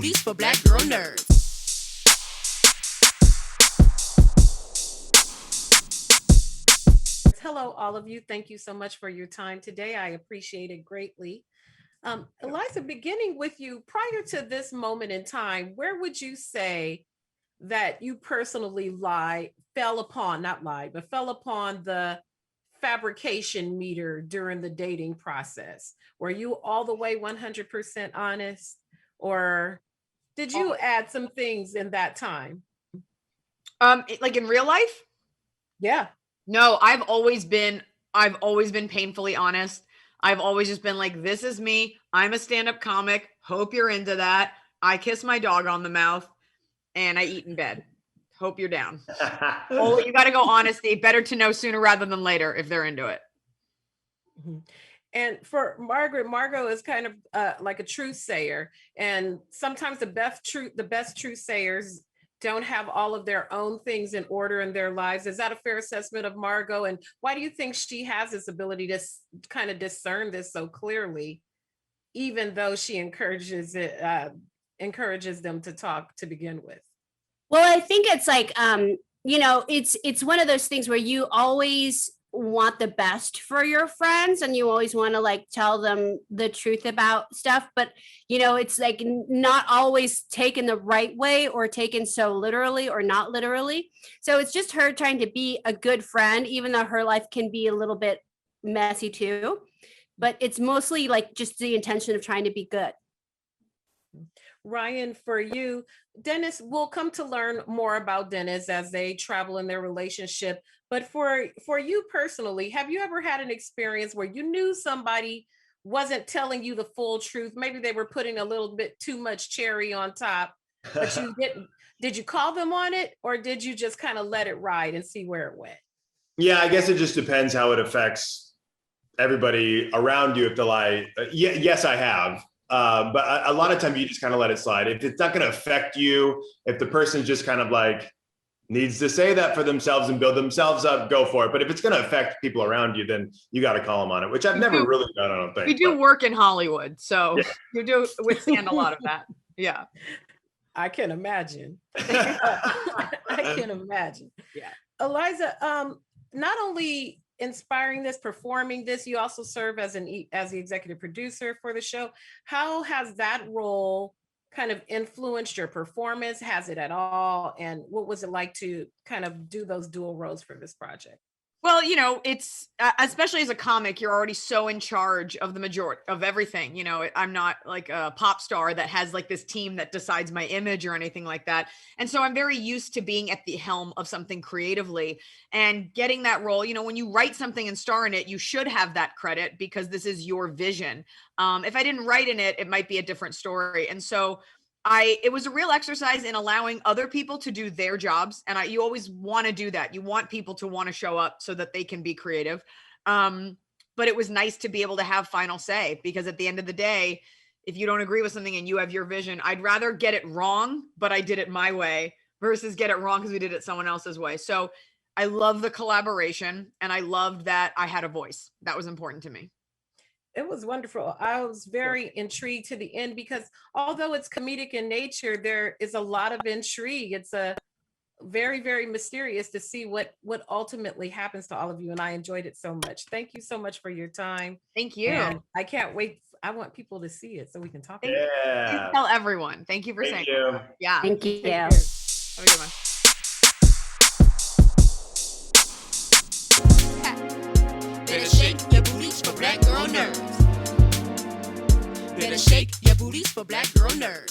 booties for black girl nerds. Hello, all of you. Thank you so much for your time today. I appreciate it greatly. Eliza, beginning with you, prior to this moment in time, where would you say that you personally fell upon the fabrication meter during the dating process? Were you all the way 100% honest, or did you add some things in that time? Like in real life? Yeah. No, I've always been painfully honest. I've always just been like, this is me. I'm a stand-up comic. Hope you're into that. I kiss my dog on the mouth and I eat in bed. Hope you're down. Oh, you got to go honesty. Better to know sooner rather than later if they're into it. Mm-hmm. And for Margot is kind of like a truth sayer. And sometimes the best truth sayers don't have all of their own things in order in their lives. Is that a fair assessment of Margot? And why do you think she has this ability to kind of discern this so clearly, even though she encourages them to talk to begin with? Well, I think it's like, it's one of those things where you always want the best for your friends and you always want to like tell them the truth about stuff, but it's like not always taken the right way or taken so literally or not literally. So it's just her trying to be a good friend, even though her life can be a little bit messy too, but it's mostly like just the intention of trying to be good. Ryan, for you, Dennis, we'll come to learn more about Dennis as they travel in their relationship. But for you personally, have you ever had an experience where you knew somebody wasn't telling you the full truth? Maybe they were putting a little bit too much cherry on top, but you didn't. Did you call them on it, or did you just kind of let it ride and see where it went? Yeah, I guess it just depends how it affects everybody around you. If they lie, yes, I have. But a lot of times you just kind of let it slide. If it's not going to affect you, if the person just kind of like needs to say that for themselves and build themselves up, go for it. But if it's going to affect people around you, then you got to call them on it, which I've never really done, I don't think. We do work in Hollywood, so yeah. You do withstand a lot of that. Yeah. I can imagine. I can imagine. Yeah. Eliza, not only inspiring this, performing this, you also serve as the executive producer for the show. How has that role kind of influenced your performance? Has it at all? And what was it like to kind of do those dual roles for this project? Well, it's especially as a comic, you're already so in charge of the majority of everything. I'm not like a pop star that has like this team that decides my image or anything like that. And so I'm very used to being at the helm of something creatively and getting that role. When you write something and star in it, you should have that credit because this is your vision. If I didn't write in it, it might be a different story. And so it was a real exercise in allowing other people to do their jobs. And you always want to do that. You want people to want to show up so that they can be creative. But it was nice to be able to have final say, because at the end of the day, if you don't agree with something and you have your vision, I'd rather get it wrong, but I did it my way, versus get it wrong because we did it someone else's way. So I love the collaboration and I loved that I had a voice. That was important to me. It was wonderful. I was very intrigued to the end because although it's comedic in nature, there is a lot of intrigue. It's a very, very mysterious to see what ultimately happens to all of you. And I enjoyed it so much. Thank you so much for your time. Thank you. And I can't wait. I want people to see it so we can talk about it. Please tell everyone. Thank you for saying that. Yeah. Thank you. Have a good one. Better shake your booties for black girl nerds. Better shake your booties for black girl nerds.